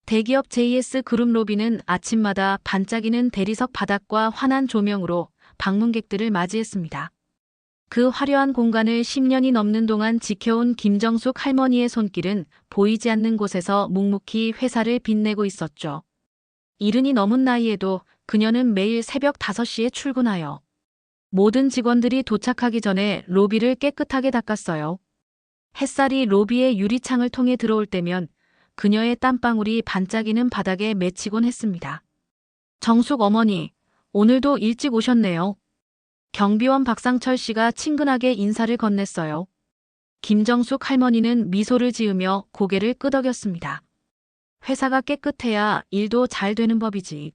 대기업 JS그룹 로비는 아침마다 반짝이는 대리석 바닥과 환한 조명으로 방문객들을 맞이했습니다. 그 화려한 공간을 10년이 넘는 동안 지켜온 김정숙 할머니의 손길은 보이지 않는 곳에서 묵묵히 회사를 빛내고 있었죠. 이른이 넘은 나이에도 그녀는 매일 새벽 5시에 출근하여 모든 직원들이 도착하기 전에 로비를 깨끗하게 닦았어요. 햇살이 로비의 유리창을 통해 들어올 때면 그녀의 땀방울이 반짝이는 바닥에 맺히곤 했습니다. 정숙 어머니, 오늘도 일찍 오셨네요. 경비원 박상철 씨가 친근하게 인사를 건넸어요. 김정숙 할머니는 미소를 지으며 고개를 끄덕였습니다. 회사가 깨끗해야 일도 잘 되는 법이지.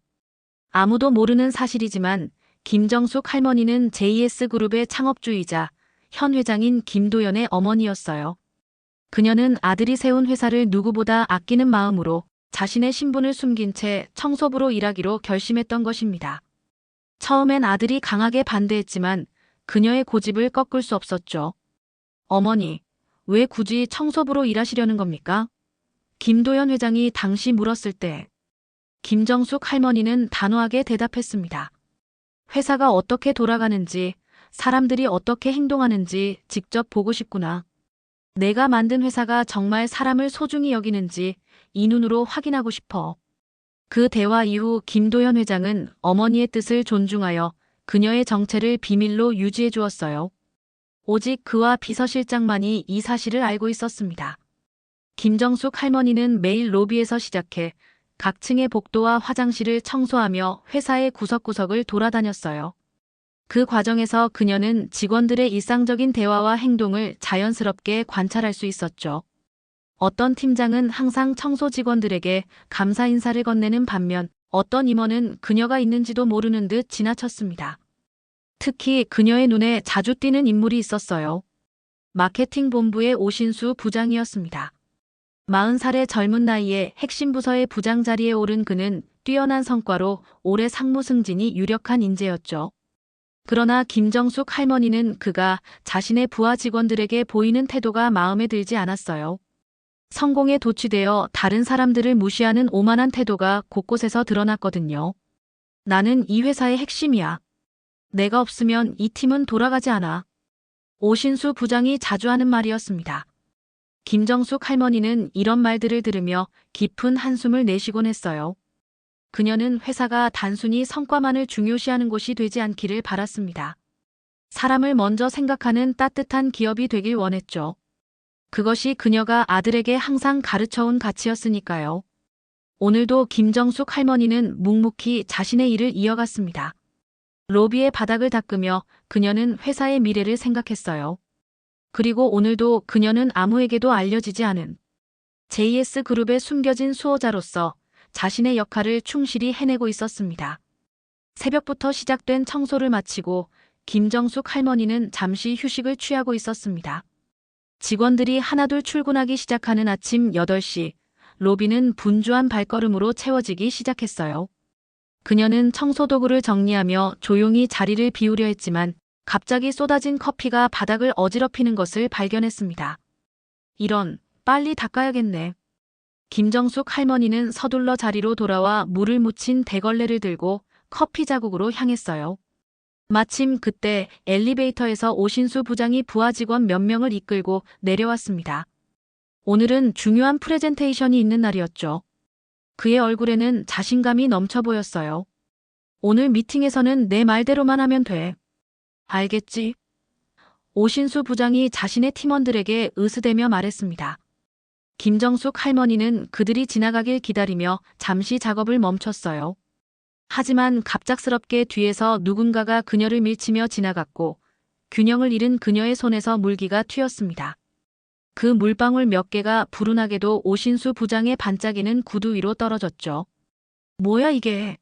아무도 모르는 사실이지만 김정숙 할머니는 JS그룹의 창업주이자 현 회장인 김도연의 어머니였어요. 그녀는 아들이 세운 회사를 누구보다 아끼는 마음으로 자신의 신분을 숨긴 채 청소부로 일하기로 결심했던 것입니다. 처음엔 아들이 강하게 반대했지만 그녀의 고집을 꺾을 수 없었죠. 어머니, 왜 굳이 청소부로 일하시려는 겁니까? 김도연 회장이 당시 물었을 때 김정숙 할머니는 단호하게 대답했습니다. 회사가 어떻게 돌아가는지, 사람들이 어떻게 행동하는지 직접 보고 싶구나. 내가 만든 회사가 정말 사람을 소중히 여기는지 이 눈으로 확인하고 싶어. 그 대화 이후 김도연 회장은 어머니의 뜻을 존중하여 그녀의 정체를 비밀로 유지해 주었어요. 오직 그와 비서실장만이 이 사실을 알고 있었습니다. 김정숙 할머니는 매일 로비에서 시작해 각 층의 복도와 화장실을 청소하며 회사의 구석구석을 돌아다녔어요. 그 과정에서 그녀는 직원들의 일상적인 대화와 행동을 자연스럽게 관찰할 수 있었죠. 어떤 팀장은 항상 청소 직원들에게 감사 인사를 건네는 반면 어떤 임원은 그녀가 있는지도 모르는 듯 지나쳤습니다. 특히 그녀의 눈에 자주 띄는 인물이 있었어요. 마케팅 본부의 오신수 부장이었습니다. 40살의 젊은 나이에 핵심 부서의 부장 자리에 오른 그는 뛰어난 성과로 올해 상무 승진이 유력한 인재였죠. 그러나 김정숙 할머니는 그가 자신의 부하 직원들에게 보이는 태도가 마음에 들지 않았어요. 성공에 도취되어 다른 사람들을 무시하는 오만한 태도가 곳곳에서 드러났거든요. 나는 이 회사의 핵심이야. 내가 없으면 이 팀은 돌아가지 않아. 오신수 부장이 자주 하는 말이었습니다. 김정숙 할머니는 이런 말들을 들으며 깊은 한숨을 내쉬곤 했어요. 그녀는 회사가 단순히 성과만을 중요시하는 곳이 되지 않기를 바랐습니다. 사람을 먼저 생각하는 따뜻한 기업이 되길 원했죠. 그것이 그녀가 아들에게 항상 가르쳐온 가치였으니까요. 오늘도 김정숙 할머니는 묵묵히 자신의 일을 이어갔습니다. 로비의 바닥을 닦으며 그녀는 회사의 미래를 생각했어요. 그리고 오늘도 그녀는 아무에게도 알려지지 않은 JS그룹의 숨겨진 수호자로서 자신의 역할을 충실히 해내고 있었습니다. 새벽부터 시작된 청소를 마치고 김정숙 할머니는 잠시 휴식을 취하고 있었습니다. 직원들이 하나둘 출근하기 시작하는 아침 8시, 로비는 분주한 발걸음으로 채워지기 시작했어요. 그녀는 청소도구를 정리하며 조용히 자리를 비우려 했지만 갑자기 쏟아진 커피가 바닥을 어지럽히는 것을 발견했습니다. 이런, 빨리 닦아야겠네. 김정숙 할머니는 서둘러 자리로 돌아와 물을 묻힌 대걸레를 들고 커피 자국으로 향했어요. 마침 그때 엘리베이터에서 오신수 부장이 부하 직원 몇 명을 이끌고 내려왔습니다. 오늘은 중요한 프레젠테이션이 있는 날이었죠. 그의 얼굴에는 자신감이 넘쳐 보였어요. 오늘 미팅에서는 내 말대로만 하면 돼. 알겠지? 오신수 부장이 자신의 팀원들에게 으스대며 말했습니다. 김정숙 할머니는 그들이 지나가길 기다리며 잠시 작업을 멈췄어요. 하지만 갑작스럽게 뒤에서 누군가가 그녀를 밀치며 지나갔고 균형을 잃은 그녀의 손에서 물기가 튀었습니다. 그 물방울 몇 개가 불운하게도 오신수 부장의 반짝이는 구두 위로 떨어졌죠. 뭐야 이게?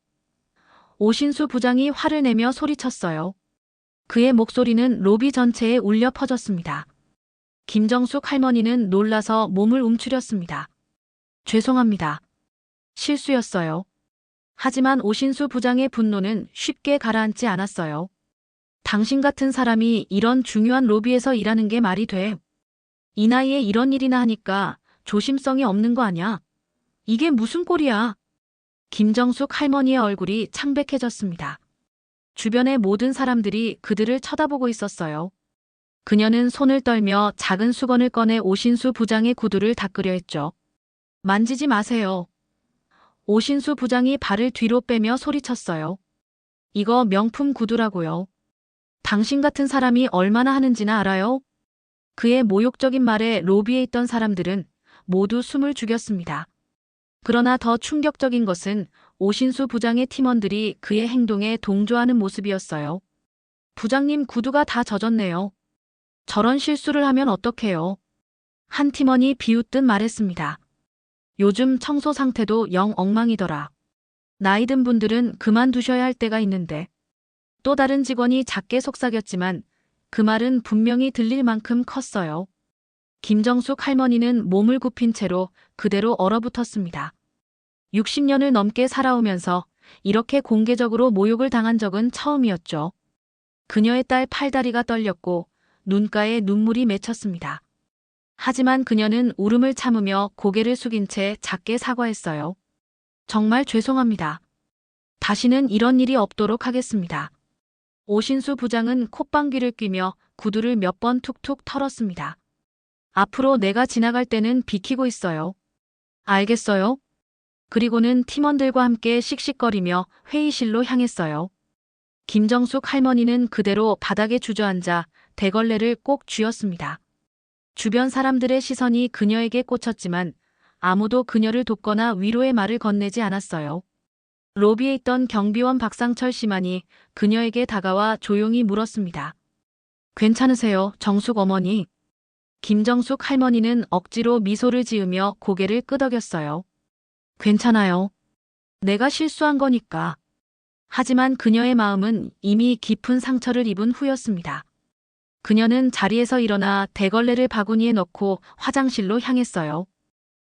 오신수 부장이 화를 내며 소리쳤어요. 그의 목소리는 로비 전체에 울려 퍼졌습니다. 김정숙 할머니는 놀라서 몸을 움츠렸습니다. 죄송합니다. 실수였어요. 하지만 오신수 부장의 분노는 쉽게 가라앉지 않았어요. 당신 같은 사람이 이런 중요한 로비에서 일하는 게 말이 돼. 이 나이에 이런 일이나 하니까 조심성이 없는 거 아냐? 이게 무슨 꼴이야? 김정숙 할머니의 얼굴이 창백해졌습니다. 주변의 모든 사람들이 그들을 쳐다보고 있었어요. 그녀는 손을 떨며 작은 수건을 꺼내 오신수 부장의 구두를 닦으려 했죠. 만지지 마세요. 오신수 부장이 발을 뒤로 빼며 소리쳤어요. 이거 명품 구두라고요. 당신 같은 사람이 얼마나 하는지나 알아요? 그의 모욕적인 말에 로비에 있던 사람들은 모두 숨을 죽였습니다. 그러나 더 충격적인 것은 오신수 부장의 팀원들이 그의 행동에 동조하는 모습이었어요. 부장님 구두가 다 젖었네요. 저런 실수를 하면 어떡해요? 한 팀원이 비웃듯 말했습니다. 요즘 청소 상태도 영 엉망이더라. 나이 든 분들은 그만두셔야 할 때가 있는데. 또 다른 직원이 작게 속삭였지만 그 말은 분명히 들릴 만큼 컸어요. 김정숙 할머니는 몸을 굽힌 채로 그대로 얼어붙었습니다. 60년을 넘게 살아오면서 이렇게 공개적으로 모욕을 당한 적은 처음이었죠. 그녀의 딸 팔다리가 떨렸고 눈가에 눈물이 맺혔습니다. 하지만 그녀는 울음을 참으며 고개를 숙인 채 작게 사과했어요. 정말 죄송합니다. 다시는 이런 일이 없도록 하겠습니다. 오신수 부장은 콧방귀를 뀌며 구두를 몇 번 툭툭 털었습니다. 앞으로 내가 지나갈 때는 비키고 있어요. 알겠어요? 그리고는 팀원들과 함께 씩씩거리며 회의실로 향했어요. 김정숙 할머니는 그대로 바닥에 주저앉아 대걸레를 꼭 쥐었습니다. 주변 사람들의 시선이 그녀에게 꽂혔지만 아무도 그녀를 돕거나 위로의 말을 건네지 않았어요. 로비에 있던 경비원 박상철 씨만이 그녀에게 다가와 조용히 물었습니다. 괜찮으세요, 정숙 어머니? 김정숙 할머니는 억지로 미소를 지으며 고개를 끄덕였어요. 괜찮아요. 내가 실수한 거니까. 하지만 그녀의 마음은 이미 깊은 상처를 입은 후였습니다. 그녀는 자리에서 일어나 대걸레를 바구니에 넣고 화장실로 향했어요.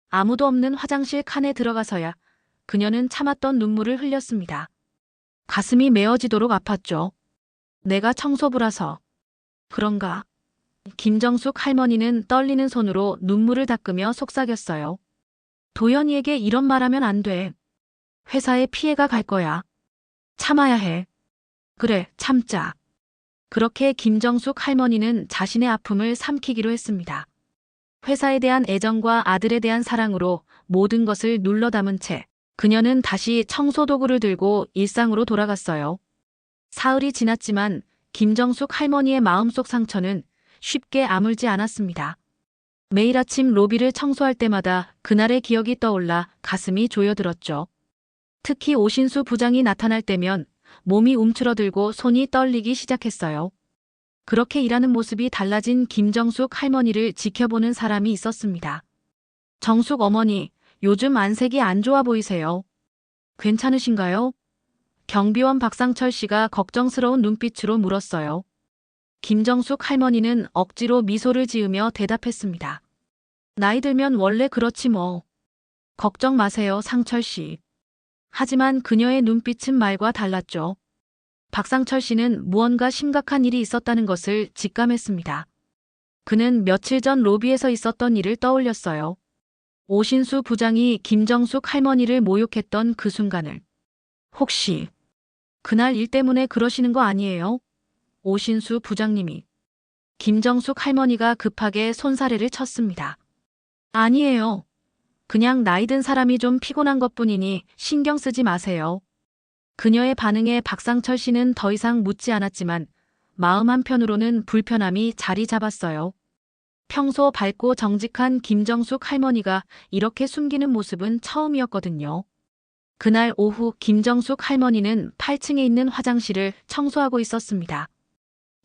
아무도 없는 화장실 칸에 들어가서야 그녀는 참았던 눈물을 흘렸습니다. 가슴이 메어지도록 아팠죠. 내가 청소부라서. 그런가? 김정숙 할머니는 떨리는 손으로 눈물을 닦으며 속삭였어요. 도연이에게 이런 말하면 안 돼. 회사에 피해가 갈 거야. 참아야 해. 그래, 참자. 그렇게 김정숙 할머니는 자신의 아픔을 삼키기로 했습니다. 회사에 대한 애정과 아들에 대한 사랑으로 모든 것을 눌러 담은 채 그녀는 다시 청소도구를 들고 일상으로 돌아갔어요. 사흘이 지났지만 김정숙 할머니의 마음속 상처는 쉽게 아물지 않았습니다. 매일 아침 로비를 청소할 때마다 그날의 기억이 떠올라 가슴이 조여들었죠. 특히 오신수 부장이 나타날 때면 몸이 움츠러들고 손이 떨리기 시작했어요. 그렇게 일하는 모습이 달라진 김정숙 할머니를 지켜보는 사람이 있었습니다. 정숙 어머니, 요즘 안색이 안 좋아 보이세요. 괜찮으신가요? 경비원 박상철 씨가 걱정스러운 눈빛으로 물었어요. 김정숙 할머니는 억지로 미소를 지으며 대답했습니다. 나이 들면 원래 그렇지 뭐. 걱정 마세요, 상철 씨. 하지만 그녀의 눈빛은 말과 달랐죠. 박상철 씨는 무언가 심각한 일이 있었다는 것을 직감했습니다. 그는 며칠 전 로비에서 있었던 일을 떠올렸어요. 오신수 부장이 김정숙 할머니를 모욕했던 그 순간을. 혹시 그날 일 때문에 그러시는 거 아니에요? 오신수 부장님이. 김정숙 할머니가 급하게 손사래를 쳤습니다. 아니에요. 그냥 나이 든 사람이 좀 피곤한 것뿐이니 신경 쓰지 마세요. 그녀의 반응에 박상철 씨는 더 이상 묻지 않았지만 마음 한편으로는 불편함이 자리 잡았어요. 평소 밝고 정직한 김정숙 할머니가 이렇게 숨기는 모습은 처음이었거든요. 그날 오후 김정숙 할머니는 8층에 있는 화장실을 청소하고 있었습니다.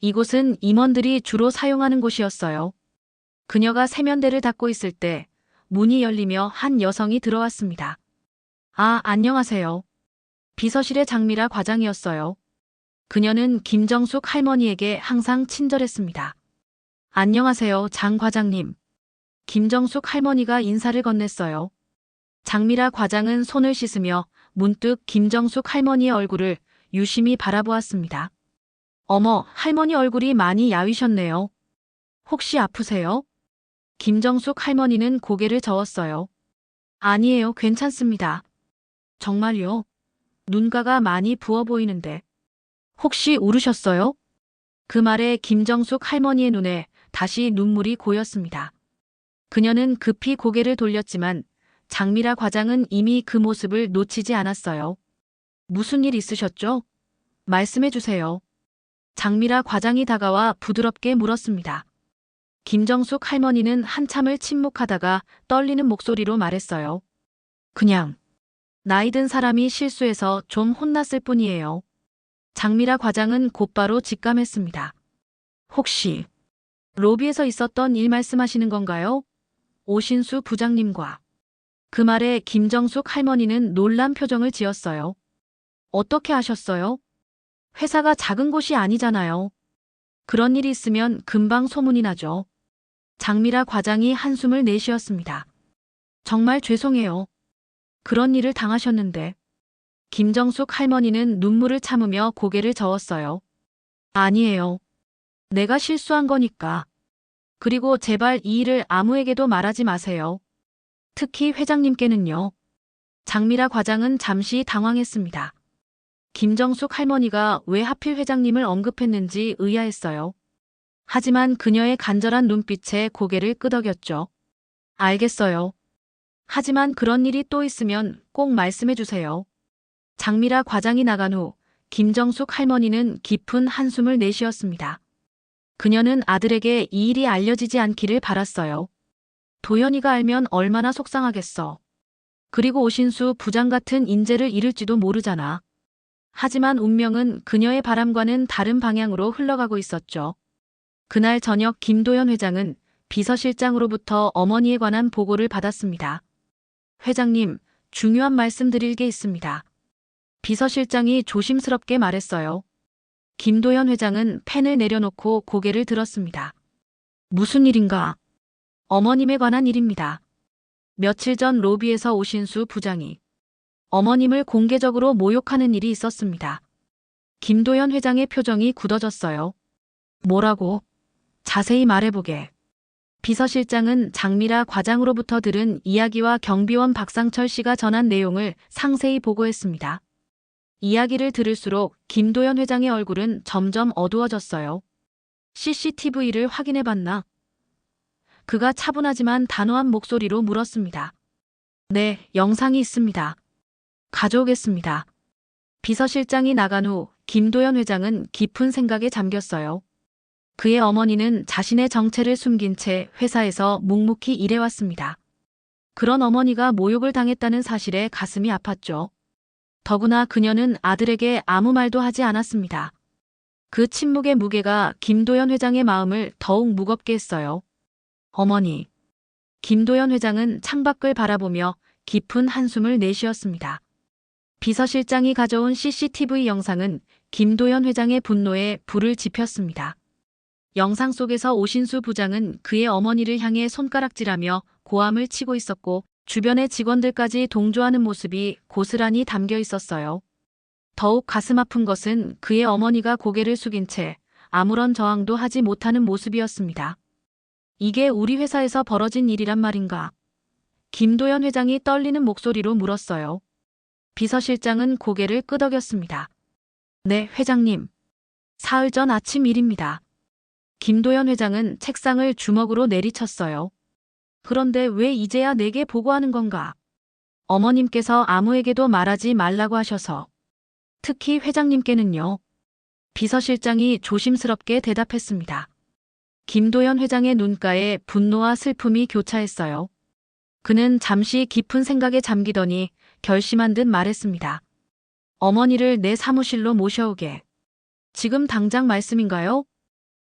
이곳은 임원들이 주로 사용하는 곳이었어요. 그녀가 세면대를 닦고 있을 때 문이 열리며 한 여성이 들어왔습니다. 아, 안녕하세요. 비서실의 장미라 과장이었어요. 그녀는 김정숙 할머니에게 항상 친절했습니다. 안녕하세요, 장 과장님. 김정숙 할머니가 인사를 건넸어요. 장미라 과장은 손을 씻으며 문득 김정숙 할머니의 얼굴을 유심히 바라보았습니다. 어머, 할머니 얼굴이 많이 야위셨네요. 혹시 아프세요? 김정숙 할머니는 고개를 저었어요. 아니에요, 괜찮습니다. 정말요? 눈가가 많이 부어 보이는데. 혹시 울으셨어요? 그 말에 김정숙 할머니의 눈에 다시 눈물이 고였습니다. 그녀는 급히 고개를 돌렸지만 장미라 과장은 이미 그 모습을 놓치지 않았어요. 무슨 일 있으셨죠? 말씀해 주세요. 장미라 과장이 다가와 부드럽게 물었습니다. 김정숙 할머니는 한참을 침묵하다가 떨리는 목소리로 말했어요. 그냥 나이 든 사람이 실수해서 좀 혼났을 뿐이에요. 장미라 과장은 곧바로 직감했습니다. 혹시 로비에서 있었던 일 말씀하시는 건가요? 오신수 부장님과. 그 말에 김정숙 할머니는 놀란 표정을 지었어요. 어떻게 아셨어요? 회사가 작은 곳이 아니잖아요. 그런 일이 있으면 금방 소문이 나죠. 장미라 과장이 한숨을 내쉬었습니다. 정말 죄송해요. 그런 일을 당하셨는데. 김정숙 할머니는 눈물을 참으며 고개를 저었어요. 아니에요. 내가 실수한 거니까. 그리고 제발 이 일을 아무에게도 말하지 마세요. 특히 회장님께는요. 장미라 과장은 잠시 당황했습니다. 김정숙 할머니가 왜 하필 회장님을 언급했는지 의아했어요. 하지만 그녀의 간절한 눈빛에 고개를 끄덕였죠. 알겠어요. 하지만 그런 일이 또 있으면 꼭 말씀해 주세요. 장미라 과장이 나간 후 김정숙 할머니는 깊은 한숨을 내쉬었습니다. 그녀는 아들에게 이 일이 알려지지 않기를 바랐어요. 도연이가 알면 얼마나 속상하겠어. 그리고 오신수 부장 같은 인재를 잃을지도 모르잖아. 하지만 운명은 그녀의 바람과는 다른 방향으로 흘러가고 있었죠. 그날 저녁 김도연 회장은 비서실장으로부터 어머니에 관한 보고를 받았습니다. 회장님, 중요한 말씀 드릴 게 있습니다. 비서실장이 조심스럽게 말했어요. 김도연 회장은 펜을 내려놓고 고개를 들었습니다. 무슨 일인가? 어머님에 관한 일입니다. 며칠 전 로비에서 오신수 부장이 어머님을 공개적으로 모욕하는 일이 있었습니다. 김도연 회장의 표정이 굳어졌어요. 뭐라고? 자세히 말해보게. 비서실장은 장미라 과장으로부터 들은 이야기와 경비원 박상철 씨가 전한 내용을 상세히 보고했습니다. 이야기를 들을수록 김도연 회장의 얼굴은 점점 어두워졌어요. CCTV를 확인해봤나? 그가 차분하지만 단호한 목소리로 물었습니다. 네, 영상이 있습니다. 가져오겠습니다. 비서실장이 나간 후 김도연 회장은 깊은 생각에 잠겼어요. 그의 어머니는 자신의 정체를 숨긴 채 회사에서 묵묵히 일해왔습니다. 그런 어머니가 모욕을 당했다는 사실에 가슴이 아팠죠. 더구나 그녀는 아들에게 아무 말도 하지 않았습니다. 그 침묵의 무게가 김도연 회장의 마음을 더욱 무겁게 했어요. 어머니. 김도연 회장은 창밖을 바라보며 깊은 한숨을 내쉬었습니다. 비서실장이 가져온 CCTV 영상은 김도연 회장의 분노에 불을 지폈습니다. 영상 속에서 오신수 부장은 그의 어머니를 향해 손가락질하며 고함을 치고 있었고 주변의 직원들까지 동조하는 모습이 고스란히 담겨 있었어요. 더욱 가슴 아픈 것은 그의 어머니가 고개를 숙인 채 아무런 저항도 하지 못하는 모습이었습니다. 이게 우리 회사에서 벌어진 일이란 말인가? 김도연 회장이 떨리는 목소리로 물었어요. 비서실장은 고개를 끄덕였습니다. 네, 회장님. 사흘 전 아침 일입니다. 김도연 회장은 책상을 주먹으로 내리쳤어요. 그런데 왜 이제야 내게 보고하는 건가? 어머님께서 아무에게도 말하지 말라고 하셔서. 특히 회장님께는요. 비서실장이 조심스럽게 대답했습니다. 김도연 회장의 눈가에 분노와 슬픔이 교차했어요. 그는 잠시 깊은 생각에 잠기더니 결심한 듯 말했습니다. 어머니를 내 사무실로 모셔오게. 지금 당장 말씀인가요?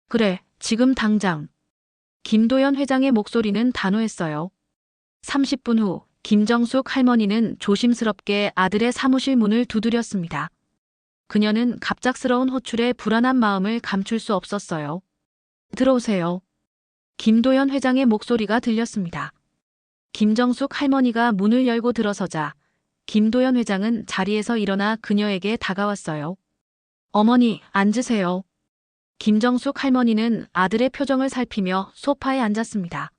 그래, 지금 당장. 김도연 회장의 목소리는 단호했어요. 30분 후 김정숙 할머니는 조심스럽게 아들의 사무실 문을 두드렸습니다. 그녀는 갑작스러운 호출에 불안한 마음을 감출 수 없었어요. 들어오세요. 김도연 회장의 목소리가 들렸습니다. 김정숙 할머니가 문을 열고 들어서자 김도연 회장은 자리에서 일어나 그녀에게 다가왔어요. 어머니, 앉으세요. 김정숙 할머니는 아들의 표정을 살피며 소파에 앉았습니다.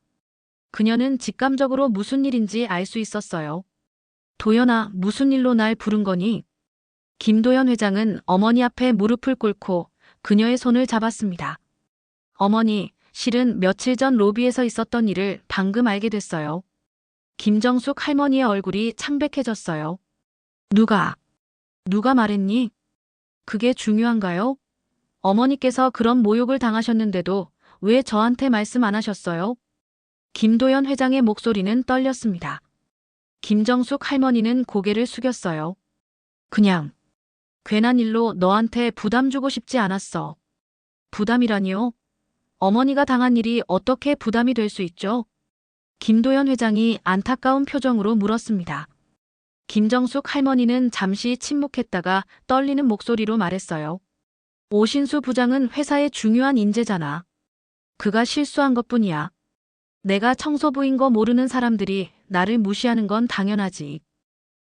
그녀는 직감적으로 무슨 일인지 알 수 있었어요. 도연아, 무슨 일로 날 부른 거니? 김도연 회장은 어머니 앞에 무릎을 꿇고 그녀의 손을 잡았습니다. 어머니, 실은 며칠 전 로비에서 있었던 일을 방금 알게 됐어요. 김정숙 할머니의 얼굴이 창백해졌어요. 누가 말했니? 그게 중요한가요? 어머니께서 그런 모욕을 당하셨는데도 왜 저한테 말씀 안 하셨어요? 김도연 회장의 목소리는 떨렸습니다. 김정숙 할머니는 고개를 숙였어요. 그냥 괜한 일로 너한테 부담 주고 싶지 않았어. 부담이라니요? 어머니가 당한 일이 어떻게 부담이 될 수 있죠? 김도연 회장이 안타까운 표정으로 물었습니다. 김정숙 할머니는 잠시 침묵했다가 떨리는 목소리로 말했어요. 오신수 부장은 회사의 중요한 인재잖아. 그가 실수한 것뿐이야. 내가 청소부인 거 모르는 사람들이 나를 무시하는 건 당연하지.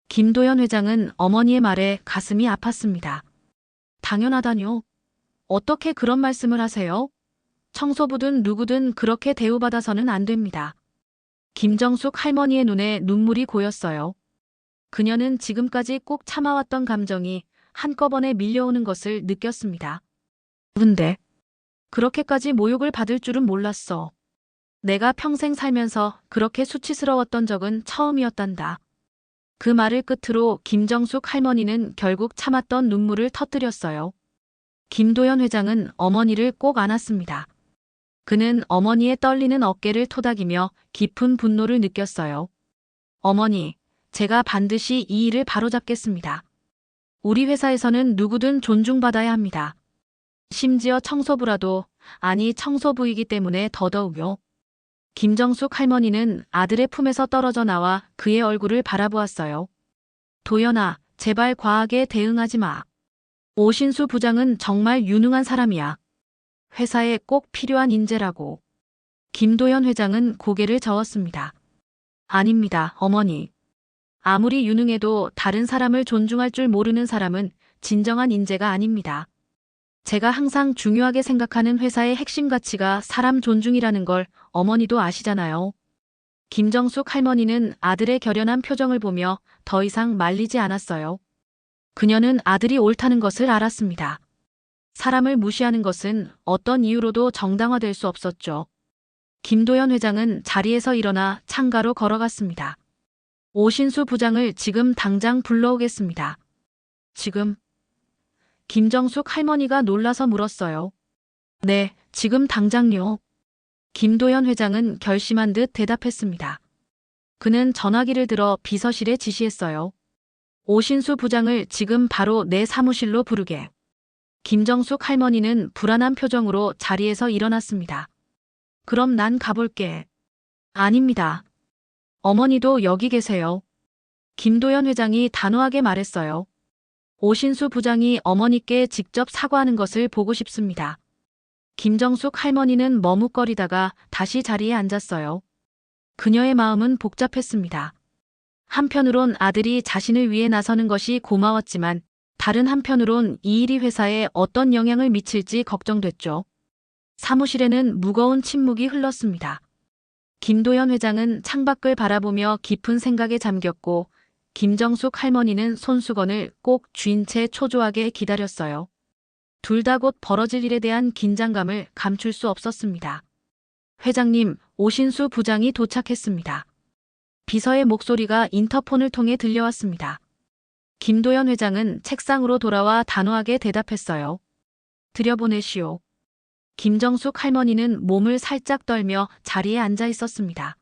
김도연 회장은 어머니의 말에 가슴이 아팠습니다. 당연하다뇨. 어떻게 그런 말씀을 하세요? 청소부든 누구든 그렇게 대우받아서는 안 됩니다. 김정숙 할머니의 눈에 눈물이 고였어요. 그녀는 지금까지 꼭 참아왔던 감정이 한꺼번에 밀려오는 것을 느꼈습니다. 근데 그렇게까지 모욕을 받을 줄은 몰랐어. 내가 평생 살면서 그렇게 수치스러웠던 적은 처음이었단다. 그 말을 끝으로 김정숙 할머니는 결국 참았던 눈물을 터뜨렸어요. 김도연 회장은 어머니를 꼭 안았습니다. 그는 어머니의 떨리는 어깨를 토닥이며 깊은 분노를 느꼈어요. 어머니, 제가 반드시 이 일을 바로잡겠습니다. 우리 회사에서는 누구든 존중받아야 합니다. 심지어 청소부라도, 아니 청소부이기 때문에 더더욱요. 김정숙 할머니는 아들의 품에서 떨어져 나와 그의 얼굴을 바라보았어요. 도연아, 제발 과하게 대응하지 마. 오신수 부장은 정말 유능한 사람이야. 회사에 꼭 필요한 인재라고. 김도연 회장은 고개를 저었습니다. 아닙니다, 어머니. 아무리 유능해도 다른 사람을 존중할 줄 모르는 사람은 진정한 인재가 아닙니다. 제가 항상 중요하게 생각하는 회사의 핵심 가치가 사람 존중이라는 걸 어머니도 아시잖아요. 김정숙 할머니는 아들의 결연한 표정을 보며 더 이상 말리지 않았어요. 그녀는 아들이 옳다는 것을 알았습니다. 사람을 무시하는 것은 어떤 이유로도 정당화될 수 없었죠. 김도연 회장은 자리에서 일어나 창가로 걸어갔습니다. 오신수 부장을 지금 당장 불러오겠습니다. 지금? 김정숙 할머니가 놀라서 물었어요. 네, 지금 당장요. 김도연 회장은 결심한 듯 대답했습니다. 그는 전화기를 들어 비서실에 지시했어요. 오신수 부장을 지금 바로 내 사무실로 부르게. 김정숙 할머니는 불안한 표정으로 자리에서 일어났습니다. 그럼 난 가볼게. 아닙니다. 어머니도 여기 계세요. 김도연 회장이 단호하게 말했어요. 오신수 부장이 어머니께 직접 사과하는 것을 보고 싶습니다. 김정숙 할머니는 머뭇거리다가 다시 자리에 앉았어요. 그녀의 마음은 복잡했습니다. 한편으론 아들이 자신을 위해 나서는 것이 고마웠지만 다른 한편으론 이 일이 회사에 어떤 영향을 미칠지 걱정됐죠. 사무실에는 무거운 침묵이 흘렀습니다. 김도연 회장은 창밖을 바라보며 깊은 생각에 잠겼고 김정숙 할머니는 손수건을 꼭 쥔 채 초조하게 기다렸어요. 둘 다 곧 벌어질 일에 대한 긴장감을 감출 수 없었습니다. 회장님, 오신수 부장이 도착했습니다. 비서의 목소리가 인터폰을 통해 들려왔습니다. 김도연 회장은 책상으로 돌아와 단호하게 대답했어요. 들여보내시오. 김정숙 할머니는 몸을 살짝 떨며 자리에 앉아 있었습니다.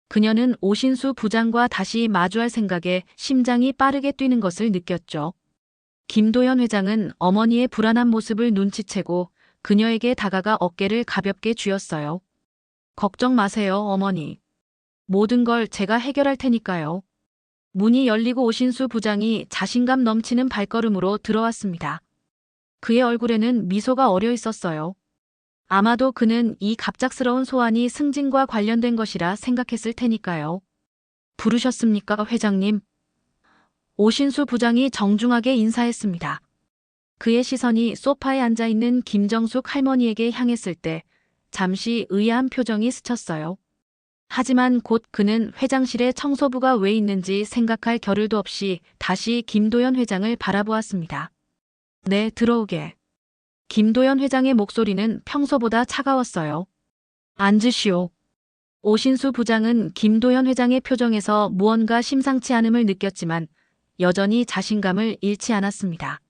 그녀는 오신수 부장과 다시 마주할 생각에 심장이 빠르게 뛰는 것을 느꼈죠. 김도연 회장은 어머니의 불안한 모습을 눈치채고 그녀에게 다가가 어깨를 가볍게 쥐었어요. 걱정 마세요, 어머니. 모든 걸 제가 해결할 테니까요. 문이 열리고 오신수 부장이 자신감 넘치는 발걸음으로 들어왔습니다. 그의 얼굴에는 미소가 어려 있었어요. 아마도 그는 이 갑작스러운 소환이 승진과 관련된 것이라 생각했을 테니까요. 부르셨습니까, 회장님? 오신수 부장이 정중하게 인사했습니다. 그의 시선이 소파에 앉아있는 김정숙 할머니에게 향했을 때 잠시 의아한 표정이 스쳤어요. 하지만 곧 그는 회장실에 청소부가 왜 있는지 생각할 겨를도 없이 다시 김도연 회장을 바라보았습니다. 네, 들어오게. 김도연 회장의 목소리는 평소보다 차가웠어요. 앉으시오. 오신수 부장은 김도연 회장의 표정에서 무언가 심상치 않음을 느꼈지만 여전히 자신감을 잃지 않았습니다.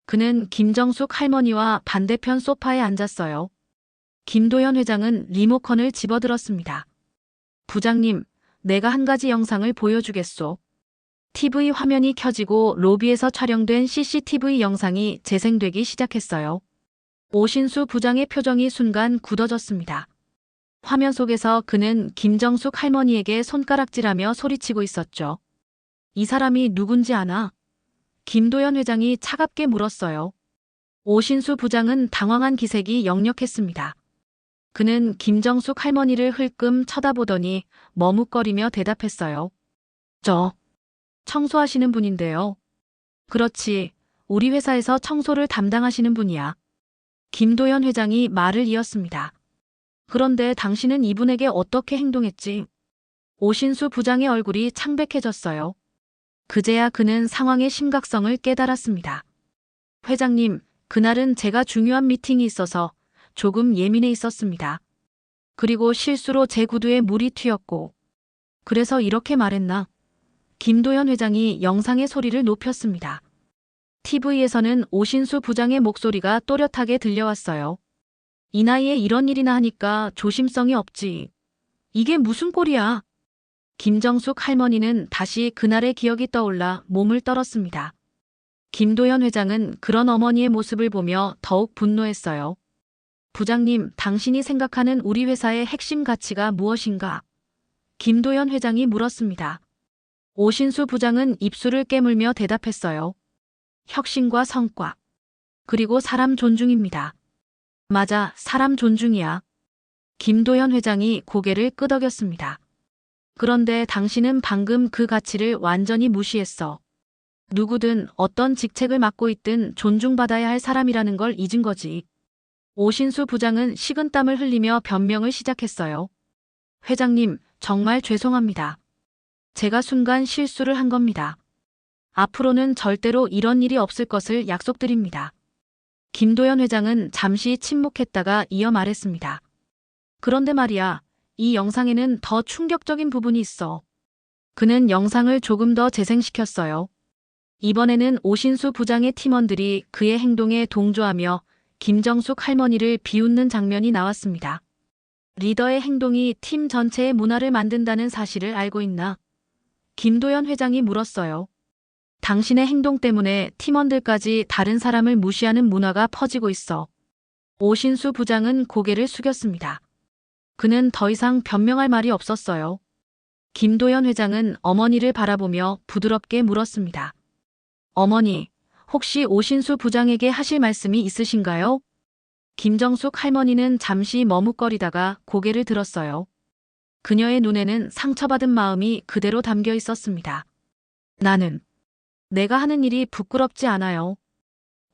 그는 김정숙 할머니와 반대편 소파에 앉았어요. 김도연 회장은 리모컨을 집어들었습니다. 부장님, 내가 한 가지 영상을 보여주겠소. TV 화면이 켜지고 로비에서 촬영된 CCTV 영상이 재생되기 시작했어요. 오신수 부장의 표정이 순간 굳어졌습니다. 화면 속에서 그는 김정숙 할머니에게 손가락질하며 소리치고 있었죠. 이 사람이 누군지 아나? 김도연 회장이 차갑게 물었어요. 오신수 부장은 당황한 기색이 역력했습니다. 그는 김정숙 할머니를 흘끔 쳐다보더니 머뭇거리며 대답했어요. 저, 청소하시는 분인데요. 그렇지, 우리 회사에서 청소를 담당하시는 분이야. 김도연 회장이 말을 이었습니다. 그런데 당신은 이분에게 어떻게 행동했지? 오신수 부장의 얼굴이 창백해졌어요. 그제야 그는 상황의 심각성을 깨달았습니다. 회장님, 그날은 제가 중요한 미팅이 있어서 조금 예민해 있었습니다. 그리고 실수로 제 구두에 물이 튀었고, 그래서 이렇게 말했나? 김도연 회장이 영상의 소리를 높였습니다. TV에서는 오신수 부장의 목소리가 또렷하게 들려왔어요. 이 나이에 이런 일이나 하니까 조심성이 없지. 이게 무슨 꼴이야? 김정숙 할머니는 다시 그날의 기억이 떠올라 몸을 떨었습니다. 김도연 회장은 그런 어머니의 모습을 보며 더욱 분노했어요. 부장님, 당신이 생각하는 우리 회사의 핵심 가치가 무엇인가? 김도연 회장이 물었습니다. 오신수 부장은 입술을 깨물며 대답했어요. 혁신과 성과, 그리고 사람 존중입니다. 맞아, 사람 존중이야. 김도연 회장이 고개를 끄덕였습니다. 그런데 당신은 방금 그 가치를 완전히 무시했어. 누구든 어떤 직책을 맡고 있든 존중받아야 할 사람이라는 걸 잊은 거지. 오신수 부장은 식은땀을 흘리며 변명을 시작했어요. 회장님, 정말 죄송합니다. 제가 순간 실수를 한 겁니다. 앞으로는 절대로 이런 일이 없을 것을 약속드립니다. 김도연 회장은 잠시 침묵했다가 이어 말했습니다. 그런데 말이야, 이 영상에는 더 충격적인 부분이 있어. 그는 영상을 조금 더 재생시켰어요. 이번에는 오신수 부장의 팀원들이 그의 행동에 동조하며 김정숙 할머니를 비웃는 장면이 나왔습니다. 리더의 행동이 팀 전체의 문화를 만든다는 사실을 알고 있나? 김도연 회장이 물었어요. 당신의 행동 때문에 팀원들까지 다른 사람을 무시하는 문화가 퍼지고 있어. 오신수 부장은 고개를 숙였습니다. 그는 더 이상 변명할 말이 없었어요. 김도연 회장은 어머니를 바라보며 부드럽게 물었습니다. 어머니, 혹시 오신수 부장에게 하실 말씀이 있으신가요? 김정숙 할머니는 잠시 머뭇거리다가 고개를 들었어요. 그녀의 눈에는 상처받은 마음이 그대로 담겨 있었습니다. 내가 하는 일이 부끄럽지 않아요.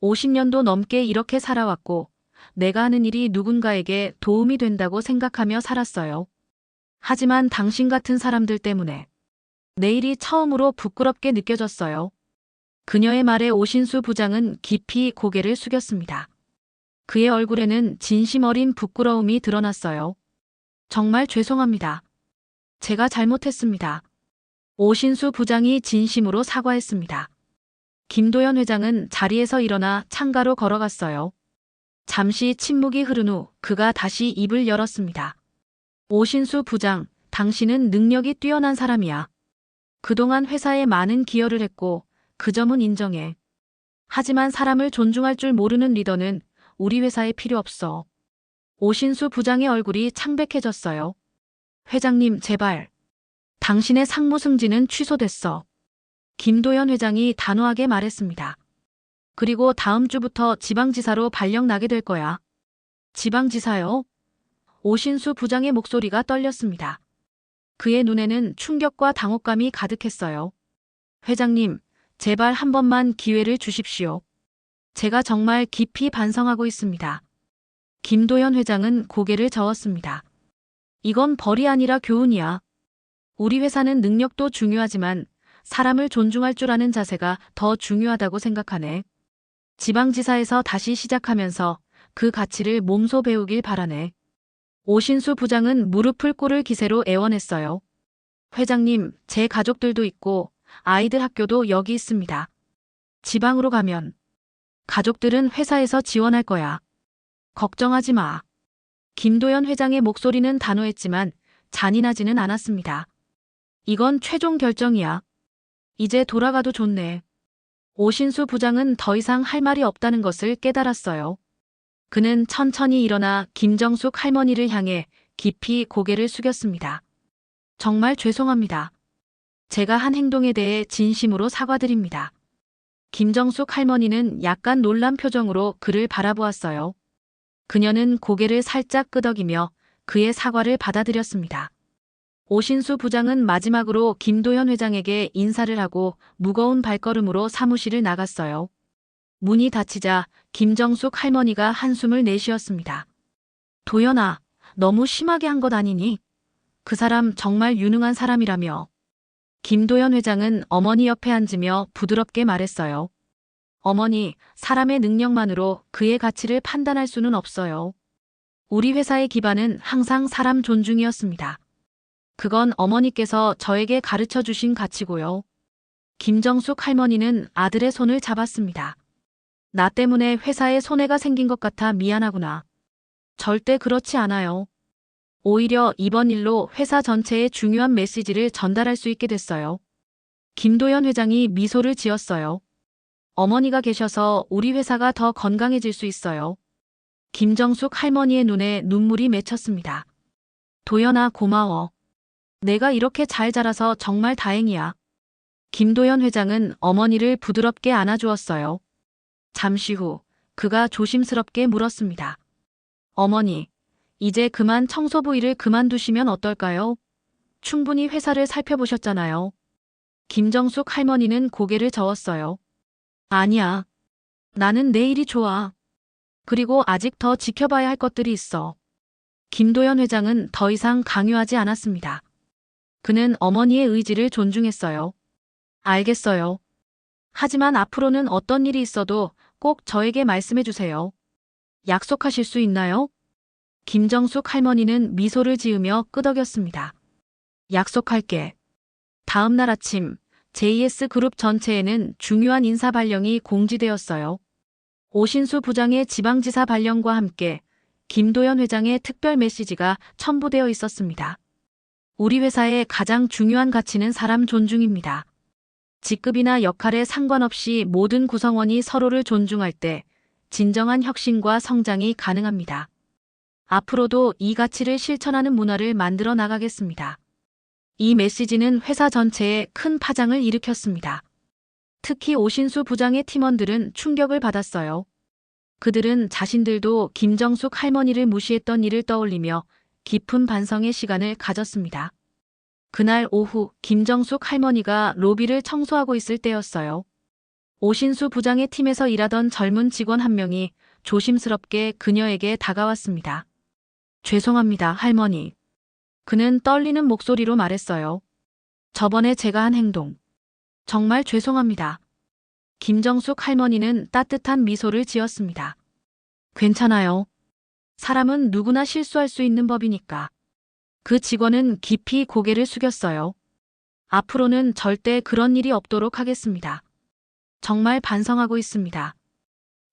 50년도 넘게 이렇게 살아왔고 내가 하는 일이 누군가에게 도움이 된다고 생각하며 살았어요. 하지만 당신 같은 사람들 때문에 내 일이 처음으로 부끄럽게 느껴졌어요. 그녀의 말에 오신수 부장은 깊이 고개를 숙였습니다. 그의 얼굴에는 진심 어린 부끄러움이 드러났어요. 정말 죄송합니다. 제가 잘못했습니다. 오신수 부장이 진심으로 사과했습니다. 김도연 회장은 자리에서 일어나 창가로 걸어갔어요. 잠시 침묵이 흐른 후 그가 다시 입을 열었습니다. 오신수 부장, 당신은 능력이 뛰어난 사람이야. 그동안 회사에 많은 기여를 했고 그 점은 인정해. 하지만 사람을 존중할 줄 모르는 리더는 우리 회사에 필요 없어. 오신수 부장의 얼굴이 창백해졌어요. 회장님, 제발. 당신의 상무 승진은 취소됐어. 김도연 회장이 단호하게 말했습니다. 그리고 다음 주부터 지방지사로 발령 나게 될 거야. 지방지사요? 오신수 부장의 목소리가 떨렸습니다. 그의 눈에는 충격과 당혹감이 가득했어요. 회장님, 제발 한 번만 기회를 주십시오. 제가 정말 깊이 반성하고 있습니다. 김도연 회장은 고개를 저었습니다. 이건 벌이 아니라 교훈이야. 우리 회사는 능력도 중요하지만 사람을 존중할 줄 아는 자세가 더 중요하다고 생각하네. 지방지사에서 다시 시작하면서 그 가치를 몸소 배우길 바라네. 오신수 부장은 무릎을 꿇을 기세로 애원했어요. 회장님, 제 가족들도 있고 아이들 학교도 여기 있습니다. 지방으로 가면 가족들은 회사에서 지원할 거야. 걱정하지 마. 김도연 회장의 목소리는 단호했지만 잔인하지는 않았습니다. 이건 최종 결정이야. 이제 돌아가도 좋네. 오신수 부장은 더 이상 할 말이 없다는 것을 깨달았어요. 그는 천천히 일어나 김정숙 할머니를 향해 깊이 고개를 숙였습니다. 정말 죄송합니다. 제가 한 행동에 대해 진심으로 사과드립니다. 김정숙 할머니는 약간 놀란 표정으로 그를 바라보았어요. 그녀는 고개를 살짝 끄덕이며 그의 사과를 받아들였습니다. 오신수 부장은 마지막으로 김도현 회장에게 인사를 하고 무거운 발걸음으로 사무실을 나갔어요. 문이 닫히자 김정숙 할머니가 한숨을 내쉬었습니다. 도연아, 너무 심하게 한 것 아니니? 그 사람 정말 유능한 사람이라며. 김도연 회장은 어머니 옆에 앉으며 부드럽게 말했어요. 어머니, 사람의 능력만으로 그의 가치를 판단할 수는 없어요. 우리 회사의 기반은 항상 사람 존중이었습니다. 그건 어머니께서 저에게 가르쳐 주신 가치고요. 김정숙 할머니는 아들의 손을 잡았습니다. 나 때문에 회사에 손해가 생긴 것 같아 미안하구나. 절대 그렇지 않아요. 오히려 이번 일로 회사 전체에 중요한 메시지를 전달할 수 있게 됐어요. 김도연 회장이 미소를 지었어요. 어머니가 계셔서 우리 회사가 더 건강해질 수 있어요. 김정숙 할머니의 눈에 눈물이 맺혔습니다. 도연아, 고마워. 내가 이렇게 잘 자라서 정말 다행이야. 김도연 회장은 어머니를 부드럽게 안아주었어요. 잠시 후 그가 조심스럽게 물었습니다. 어머니, 이제 그만 청소부 일을 그만두시면 어떨까요? 충분히 회사를 살펴보셨잖아요. 김정숙 할머니는 고개를 저었어요. 아니야. 나는 내일이 좋아. 그리고 아직 더 지켜봐야 할 것들이 있어. 김도연 회장은 더 이상 강요하지 않았습니다. 그는 어머니의 의지를 존중했어요. 알겠어요. 하지만 앞으로는 어떤 일이 있어도 꼭 저에게 말씀해 주세요. 약속하실 수 있나요? 김정숙 할머니는 미소를 지으며 끄덕였습니다. 약속할게. 다음 날 아침 JS 그룹 전체에는 중요한 인사 발령이 공지되었어요. 오신수 부장의 지방지사 발령과 함께 김도연 회장의 특별 메시지가 첨부되어 있었습니다. 우리 회사의 가장 중요한 가치는 사람 존중입니다. 직급이나 역할에 상관없이 모든 구성원이 서로를 존중할 때 진정한 혁신과 성장이 가능합니다. 앞으로도 이 가치를 실천하는 문화를 만들어 나가겠습니다. 이 메시지는 회사 전체에 큰 파장을 일으켰습니다. 특히 오신수 부장의 팀원들은 충격을 받았어요. 그들은 자신들도 김정숙 할머니를 무시했던 일을 떠올리며 깊은 반성의 시간을 가졌습니다. 그날 오후 김정숙 할머니가 로비를 청소하고 있을 때였어요. 오신수 부장의 팀에서 일하던 젊은 직원 한 명이 조심스럽게 그녀에게 다가왔습니다. 죄송합니다, 할머니. 그는 떨리는 목소리로 말했어요. 저번에 제가 한 행동. 정말 죄송합니다. 김정숙 할머니는 따뜻한 미소를 지었습니다. 괜찮아요. 사람은 누구나 실수할 수 있는 법이니까. 그 직원은 깊이 고개를 숙였어요. 앞으로는 절대 그런 일이 없도록 하겠습니다. 정말 반성하고 있습니다.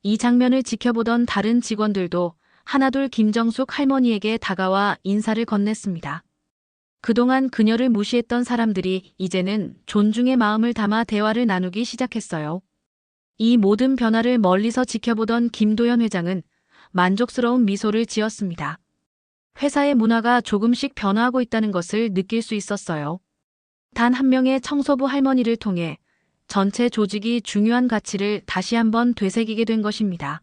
이 장면을 지켜보던 다른 직원들도 하나둘 김정숙 할머니에게 다가와 인사를 건넸습니다. 그동안 그녀를 무시했던 사람들이 이제는 존중의 마음을 담아 대화를 나누기 시작했어요. 이 모든 변화를 멀리서 지켜보던 김도연 회장은 만족스러운 미소를 지었습니다. 회사의 문화가 조금씩 변화하고 있다는 것을 느낄 수 있었어요. 단 한 명의 청소부 할머니를 통해 전체 조직이 중요한 가치를 다시 한번 되새기게 된 것입니다.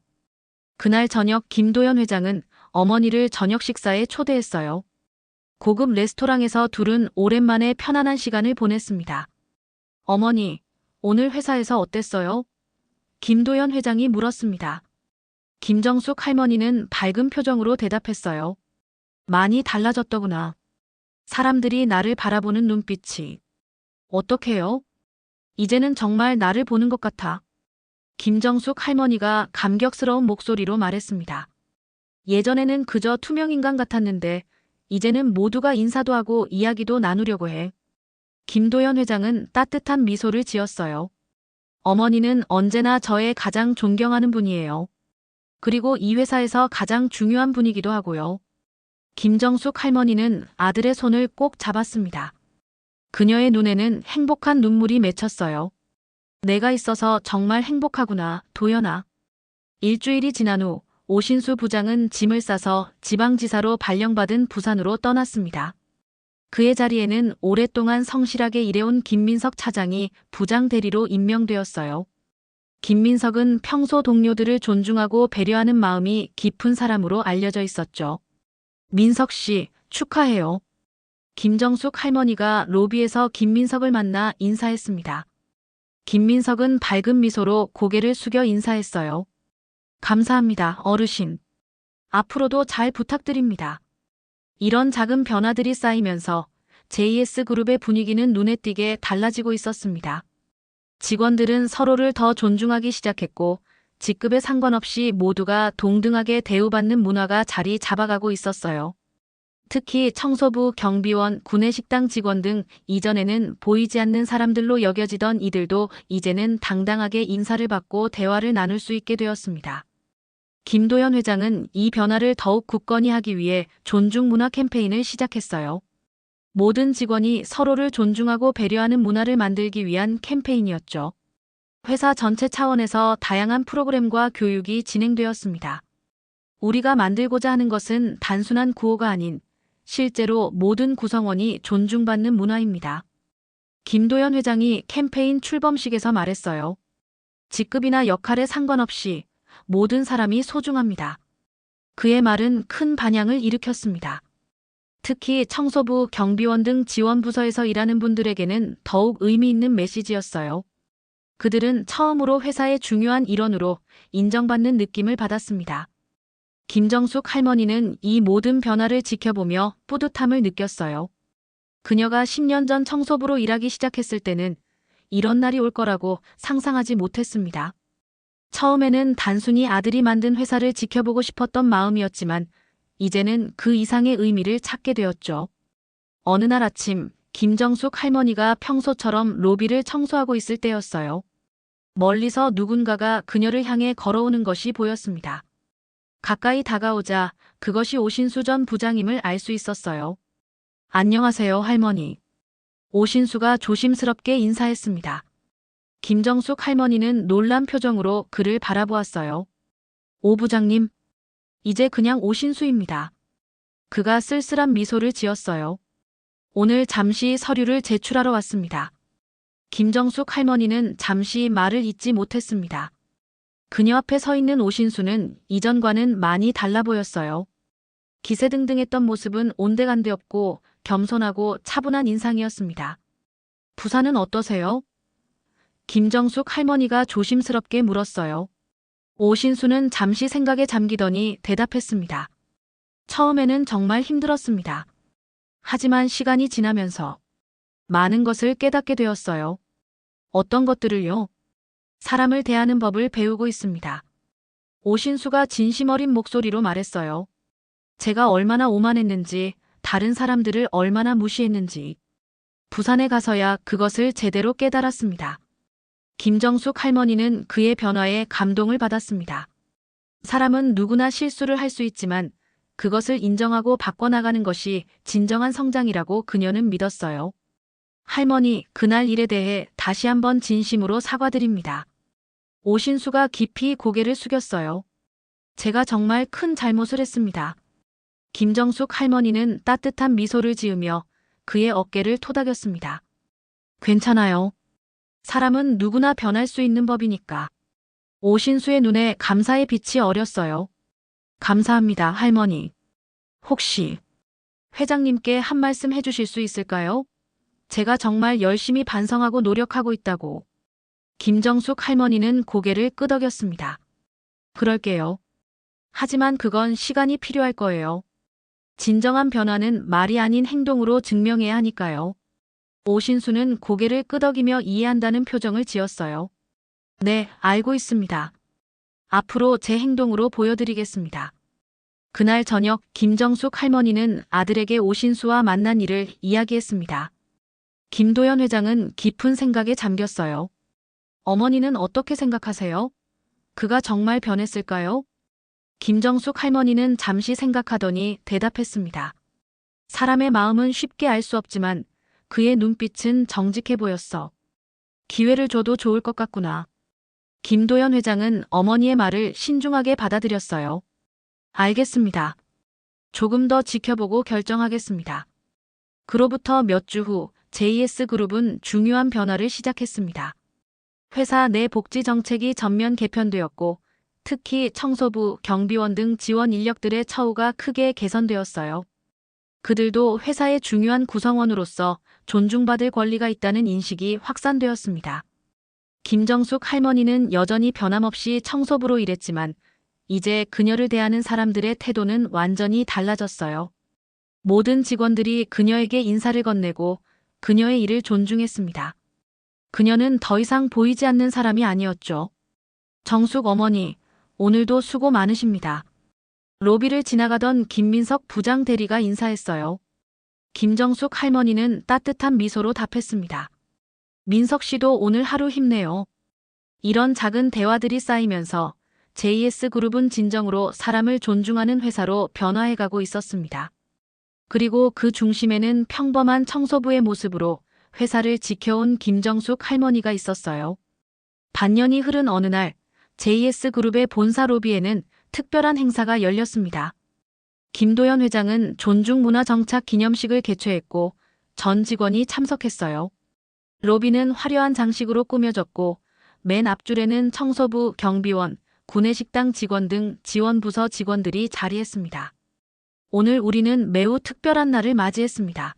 그날 저녁 김도연 회장은 어머니를 저녁 식사에 초대했어요. 고급 레스토랑에서 둘은 오랜만에 편안한 시간을 보냈습니다. 어머니, 오늘 회사에서 어땠어요? 김도연 회장이 물었습니다. 김정숙 할머니는 밝은 표정으로 대답했어요. 많이 달라졌더구나. 사람들이 나를 바라보는 눈빛이. 어떡해요? 이제는 정말 나를 보는 것 같아. 김정숙 할머니가 감격스러운 목소리로 말했습니다. 예전에는 그저 투명인간 같았는데 이제는 모두가 인사도 하고 이야기도 나누려고 해. 김도연 회장은 따뜻한 미소를 지었어요. 어머니는 언제나 저의 가장 존경하는 분이에요. 그리고 이 회사에서 가장 중요한 분이기도 하고요. 김정숙 할머니는 아들의 손을 꼭 잡았습니다. 그녀의 눈에는 행복한 눈물이 맺혔어요. 내가 있어서 정말 행복하구나, 도연아. 일주일이 지난 후 오신수 부장은 짐을 싸서 지방지사로 발령받은 부산으로 떠났습니다. 그의 자리에는 오랫동안 성실하게 일해온 김민석 차장이 부장 대리로 임명되었어요. 김민석은 평소 동료들을 존중하고 배려하는 마음이 깊은 사람으로 알려져 있었죠. 민석 씨, 축하해요. 김정숙 할머니가 로비에서 김민석을 만나 인사했습니다. 김민석은 밝은 미소로 고개를 숙여 인사했어요. 감사합니다, 어르신. 앞으로도 잘 부탁드립니다. 이런 작은 변화들이 쌓이면서 JS그룹의 분위기는 눈에 띄게 달라지고 있었습니다. 직원들은 서로를 더 존중하기 시작했고 직급에 상관없이 모두가 동등하게 대우받는 문화가 자리 잡아가고 있었어요. 특히 청소부, 경비원, 구내식당 직원 등 이전에는 보이지 않는 사람들로 여겨지던 이들도 이제는 당당하게 인사를 받고 대화를 나눌 수 있게 되었습니다. 김도연 회장은 이 변화를 더욱 굳건히 하기 위해 존중 문화 캠페인을 시작했어요. 모든 직원이 서로를 존중하고 배려하는 문화를 만들기 위한 캠페인이었죠. 회사 전체 차원에서 다양한 프로그램과 교육이 진행되었습니다. 우리가 만들고자 하는 것은 단순한 구호가 아닌 실제로 모든 구성원이 존중받는 문화입니다. 김도연 회장이 캠페인 출범식에서 말했어요. 직급이나 역할에 상관없이 모든 사람이 소중합니다. 그의 말은 큰 반향을 일으켰습니다. 특히 청소부, 경비원 등 지원부서에서 일하는 분들에게는 더욱 의미 있는 메시지였어요. 그들은 처음으로 회사의 중요한 일원으로 인정받는 느낌을 받았습니다. 김정숙 할머니는 이 모든 변화를 지켜보며 뿌듯함을 느꼈어요. 그녀가 10년 전 청소부로 일하기 시작했을 때는 이런 날이 올 거라고 상상하지 못했습니다. 처음에는 단순히 아들이 만든 회사를 지켜보고 싶었던 마음이었지만 이제는 그 이상의 의미를 찾게 되었죠. 어느 날 아침 김정숙 할머니가 평소처럼 로비를 청소하고 있을 때였어요. 멀리서 누군가가 그녀를 향해 걸어오는 것이 보였습니다. 가까이 다가오자 그것이 오신수 전 부장임을 알 수 있었어요. 안녕하세요, 할머니. 오신수가 조심스럽게 인사했습니다. 김정숙 할머니는 놀란 표정으로 그를 바라보았어요. 오 부장님, 이제 그냥 오신수입니다. 그가 쓸쓸한 미소를 지었어요. 오늘 잠시 서류를 제출하러 왔습니다. 김정숙 할머니는 잠시 말을 잇지 못했습니다. 그녀 앞에 서 있는 오신수는 이전과는 많이 달라 보였어요. 기세등등했던 모습은 온데간데 없고 겸손하고 차분한 인상이었습니다. 부사는 어떠세요? 김정숙 할머니가 조심스럽게 물었어요. 오신수는 잠시 생각에 잠기더니 대답했습니다. 처음에는 정말 힘들었습니다. 하지만 시간이 지나면서 많은 것을 깨닫게 되었어요. 어떤 것들을요? 사람을 대하는 법을 배우고 있습니다. 오신수가 진심 어린 목소리로 말했어요. 제가 얼마나 오만했는지, 다른 사람들을 얼마나 무시했는지. 부산에 가서야 그것을 제대로 깨달았습니다. 김정숙 할머니는 그의 변화에 감동을 받았습니다. 사람은 누구나 실수를 할 수 있지만 그것을 인정하고 바꿔나가는 것이 진정한 성장이라고 그녀는 믿었어요. 할머니, 그날 일에 대해 다시 한번 진심으로 사과드립니다. 오신수가 깊이 고개를 숙였어요. 제가 정말 큰 잘못을 했습니다. 김정숙 할머니는 따뜻한 미소를 지으며 그의 어깨를 토닥였습니다. 괜찮아요. 사람은 누구나 변할 수 있는 법이니까. 오신수의 눈에 감사의 빛이 어렸어요. 감사합니다, 할머니. 혹시 회장님께 한 말씀 해주실 수 있을까요? 제가 정말 열심히 반성하고 노력하고 있다고. 김정숙 할머니는 고개를 끄덕였습니다. 그럴게요. 하지만 그건 시간이 필요할 거예요. 진정한 변화는 말이 아닌 행동으로 증명해야 하니까요. 오신수는 고개를 끄덕이며 이해한다는 표정을 지었어요. 네, 알고 있습니다. 앞으로 제 행동으로 보여드리겠습니다. 그날 저녁 김정숙 할머니는 아들에게 오신수와 만난 일을 이야기했습니다. 김도연 회장은 깊은 생각에 잠겼어요. 어머니는 어떻게 생각하세요? 그가 정말 변했을까요? 김정숙 할머니는 잠시 생각하더니 대답했습니다. 사람의 마음은 쉽게 알 수 없지만 그의 눈빛은 정직해 보였어. 기회를 줘도 좋을 것 같구나. 김도연 회장은 어머니의 말을 신중하게 받아들였어요. 알겠습니다. 조금 더 지켜보고 결정하겠습니다. 그로부터 몇 주 후 JS그룹은 중요한 변화를 시작했습니다. 회사 내 복지 정책이 전면 개편되었고 특히 청소부, 경비원 등 지원 인력들의 처우가 크게 개선되었어요. 그들도 회사의 중요한 구성원으로서 존중받을 권리가 있다는 인식이 확산되었습니다. 김정숙 할머니는 여전히 변함없이 청소부로 일했지만 이제 그녀를 대하는 사람들의 태도는 완전히 달라졌어요. 모든 직원들이 그녀에게 인사를 건네고 그녀의 일을 존중했습니다. 그녀는 더 이상 보이지 않는 사람이 아니었죠. 정숙 어머니, 오늘도 수고 많으십니다. 로비를 지나가던 김민석 부장 대리가 인사했어요. 김정숙 할머니는 따뜻한 미소로 답했습니다. 민석 씨도 오늘 하루 힘내요. 이런 작은 대화들이 쌓이면서 JS그룹은 진정으로 사람을 존중하는 회사로 변화해가고 있었습니다. 그리고 그 중심에는 평범한 청소부의 모습으로 회사를 지켜온 김정숙 할머니가 있었어요. 반년이 흐른 어느 날 JS그룹의 본사 로비에는 특별한 행사가 열렸습니다. 김도연 회장은 존중문화정착 기념식을 개최했고 전 직원이 참석했어요. 로비는 화려한 장식으로 꾸며졌고 맨 앞줄에는 청소부, 경비원, 구내식당 직원 등 지원부서 직원들이 자리했습니다. 오늘 우리는 매우 특별한 날을 맞이했습니다.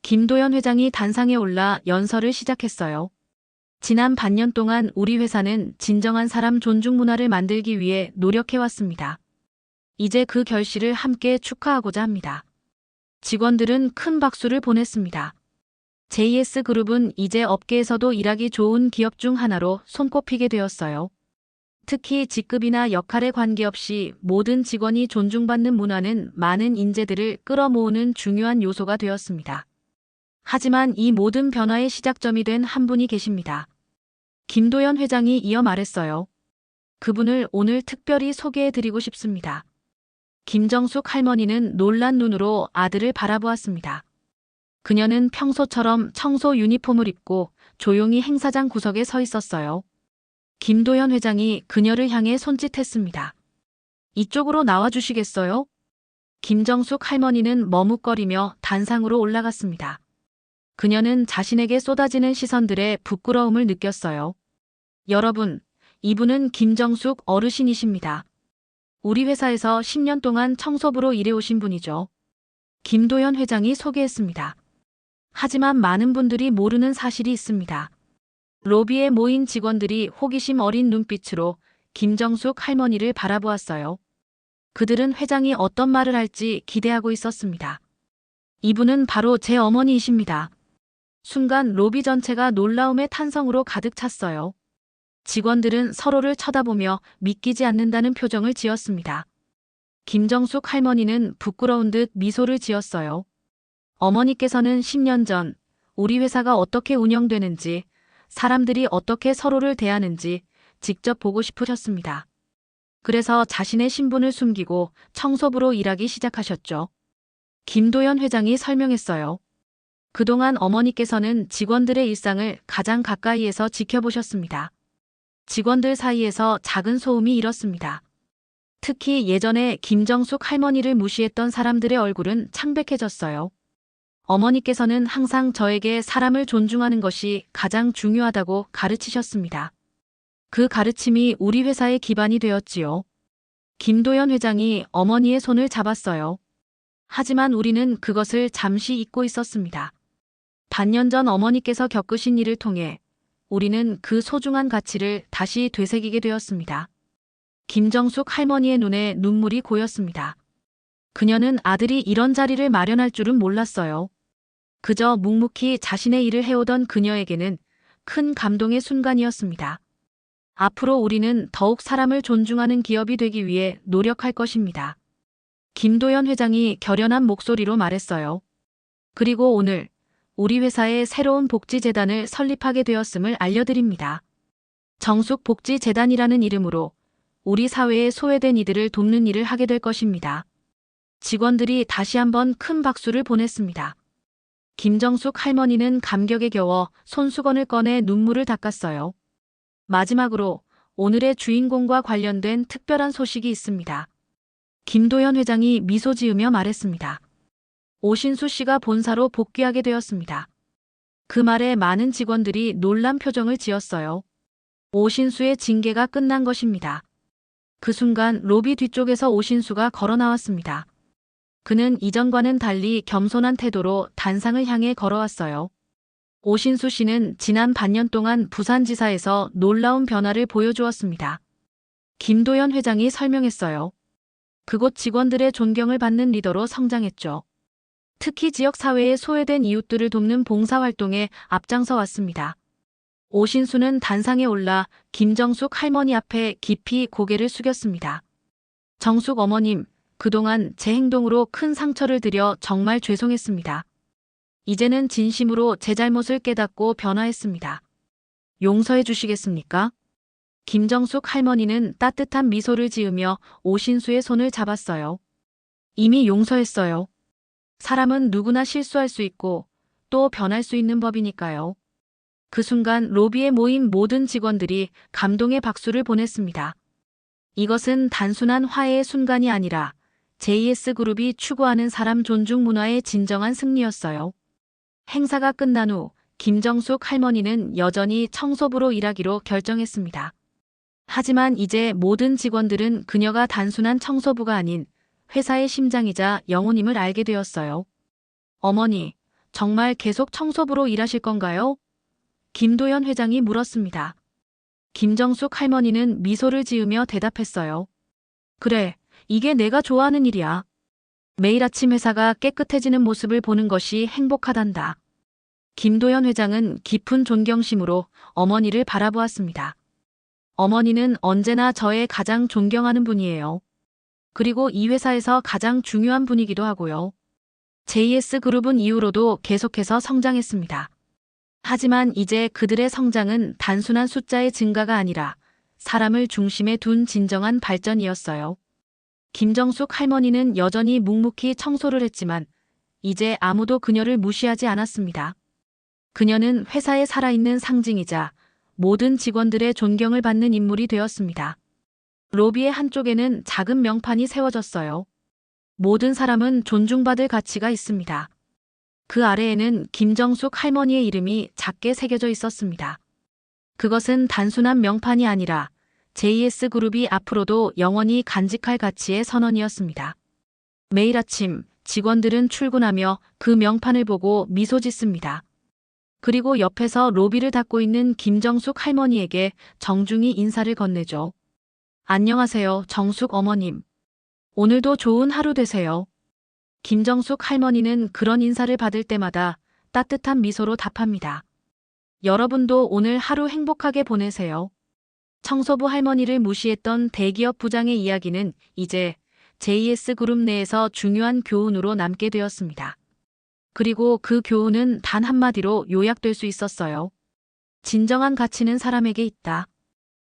김도연 회장이 단상에 올라 연설을 시작했어요. 지난 반년 동안 우리 회사는 진정한 사람 존중 문화를 만들기 위해 노력해왔습니다. 이제 그 결실을 함께 축하하고자 합니다. 직원들은 큰 박수를 보냈습니다. JS그룹은 이제 업계에서도 일하기 좋은 기업 중 하나로 손꼽히게 되었어요. 특히 직급이나 역할에 관계없이 모든 직원이 존중받는 문화는 많은 인재들을 끌어모으는 중요한 요소가 되었습니다. 하지만 이 모든 변화의 시작점이 된 한 분이 계십니다. 김도연 회장이 이어 말했어요. 그분을 오늘 특별히 소개해드리고 싶습니다. 김정숙 할머니는 놀란 눈으로 아들을 바라보았습니다. 그녀는 평소처럼 청소 유니폼을 입고 조용히 행사장 구석에 서 있었어요. 김도연 회장이 그녀를 향해 손짓했습니다. 이쪽으로 나와주시겠어요? 김정숙 할머니는 머뭇거리며 단상으로 올라갔습니다. 그녀는 자신에게 쏟아지는 시선들의 부끄러움을 느꼈어요. 여러분, 이분은 김정숙 어르신이십니다. 우리 회사에서 10년 동안 청소부로 일해오신 분이죠. 김도연 회장이 소개했습니다. 하지만 많은 분들이 모르는 사실이 있습니다. 로비에 모인 직원들이 호기심 어린 눈빛으로 김정숙 할머니를 바라보았어요. 그들은 회장이 어떤 말을 할지 기대하고 있었습니다. 이분은 바로 제 어머니이십니다. 순간 로비 전체가 놀라움의 탄성으로 가득 찼어요. 직원들은 서로를 쳐다보며 믿기지 않는다는 표정을 지었습니다. 김정숙 할머니는 부끄러운 듯 미소를 지었어요. 어머니께서는 10년 전 우리 회사가 어떻게 운영되는지, 사람들이 어떻게 서로를 대하는지 직접 보고 싶으셨습니다. 그래서 자신의 신분을 숨기고 청소부로 일하기 시작하셨죠. 김도연 회장이 설명했어요. 그동안 어머니께서는 직원들의 일상을 가장 가까이에서 지켜보셨습니다. 직원들 사이에서 작은 소음이 일었습니다. 특히 예전에 김정숙 할머니를 무시했던 사람들의 얼굴은 창백해졌어요. 어머니께서는 항상 저에게 사람을 존중하는 것이 가장 중요하다고 가르치셨습니다. 그 가르침이 우리 회사의 기반이 되었지요. 김도연 회장이 어머니의 손을 잡았어요. 하지만 우리는 그것을 잠시 잊고 있었습니다. 반년 전 어머니께서 겪으신 일을 통해 우리는 그 소중한 가치를 다시 되새기게 되었습니다. 김정숙 할머니의 눈에 눈물이 고였습니다. 그녀는 아들이 이런 자리를 마련할 줄은 몰랐어요. 그저 묵묵히 자신의 일을 해오던 그녀에게는 큰 감동의 순간이었습니다. 앞으로 우리는 더욱 사람을 존중하는 기업이 되기 위해 노력할 것입니다. 김도연 회장이 결연한 목소리로 말했어요. 그리고 오늘 우리 회사에 새로운 복지재단을 설립하게 되었음을 알려드립니다. 정숙복지재단이라는 이름으로 우리 사회에 소외된 이들을 돕는 일을 하게 될 것입니다. 직원들이 다시 한번 큰 박수를 보냈습니다. 김정숙 할머니는 감격에 겨워 손수건을 꺼내 눈물을 닦았어요. 마지막으로 오늘의 주인공과 관련된 특별한 소식이 있습니다. 김도연 회장이 미소 지으며 말했습니다. 오신수 씨가 본사로 복귀하게 되었습니다. 그 말에 많은 직원들이 놀란 표정을 지었어요. 오신수의 징계가 끝난 것입니다. 그 순간 로비 뒤쪽에서 오신수가 걸어 나왔습니다. 그는 이전과는 달리 겸손한 태도로 단상을 향해 걸어왔어요. 오신수 씨는 지난 반년 동안 부산지사에서 놀라운 변화를 보여주었습니다. 김도연 회장이 설명했어요. 그곳 직원들의 존경을 받는 리더로 성장했죠. 특히 지역 사회에 소외된 이웃들을 돕는 봉사활동에 앞장서 왔습니다. 오신수는 단상에 올라 김정숙 할머니 앞에 깊이 고개를 숙였습니다. 정숙 어머님, 그동안 제 행동으로 큰 상처를 드려 정말 죄송했습니다. 이제는 진심으로 제 잘못을 깨닫고 변화했습니다. 용서해 주시겠습니까? 김정숙 할머니는 따뜻한 미소를 지으며 오신수의 손을 잡았어요. 이미 용서했어요. 사람은 누구나 실수할 수 있고 또 변할 수 있는 법이니까요. 그 순간 로비에 모인 모든 직원들이 감동의 박수를 보냈습니다. 이것은 단순한 화해의 순간이 아니라 JS그룹이 추구하는 사람 존중 문화의 진정한 승리였어요. 행사가 끝난 후 김정숙 할머니는 여전히 청소부로 일하기로 결정했습니다. 하지만 이제 모든 직원들은 그녀가 단순한 청소부가 아닌 회사의 심장이자 영혼임을 알게 되었어요. 어머니, 정말 계속 청소부로 일하실 건가요? 김도연 회장이 물었습니다. 김정숙 할머니는 미소를 지으며 대답했어요. 그래, 이게 내가 좋아하는 일이야. 매일 아침 회사가 깨끗해지는 모습을 보는 것이 행복하단다. 김도연 회장은 깊은 존경심으로 어머니를 바라보았습니다. 어머니는 언제나 저의 가장 존경하는 분이에요. 그리고 이 회사에서 가장 중요한 분이기도 하고요. JS그룹은 이후로도 계속해서 성장했습니다. 하지만 이제 그들의 성장은 단순한 숫자의 증가가 아니라 사람을 중심에 둔 진정한 발전이었어요. 김정숙 할머니는 여전히 묵묵히 청소를 했지만 이제 아무도 그녀를 무시하지 않았습니다. 그녀는 회사의 살아있는 상징이자 모든 직원들의 존경을 받는 인물이 되었습니다. 로비의 한쪽에는 작은 명판이 세워졌어요. 모든 사람은 존중받을 가치가 있습니다. 그 아래에는 김정숙 할머니의 이름이 작게 새겨져 있었습니다. 그것은 단순한 명판이 아니라 JS그룹이 앞으로도 영원히 간직할 가치의 선언이었습니다. 매일 아침 직원들은 출근하며 그 명판을 보고 미소 짓습니다. 그리고 옆에서 로비를 닦고 있는 김정숙 할머니에게 정중히 인사를 건네죠. 안녕하세요, 정숙 어머님. 오늘도 좋은 하루 되세요. 김정숙 할머니는 그런 인사를 받을 때마다 따뜻한 미소로 답합니다. 여러분도 오늘 하루 행복하게 보내세요. 청소부 할머니를 무시했던 대기업 부장의 이야기는 이제 JS그룹 내에서 중요한 교훈으로 남게 되었습니다. 그리고 그 교훈은 단 한마디로 요약될 수 있었어요. 진정한 가치는 사람에게 있다.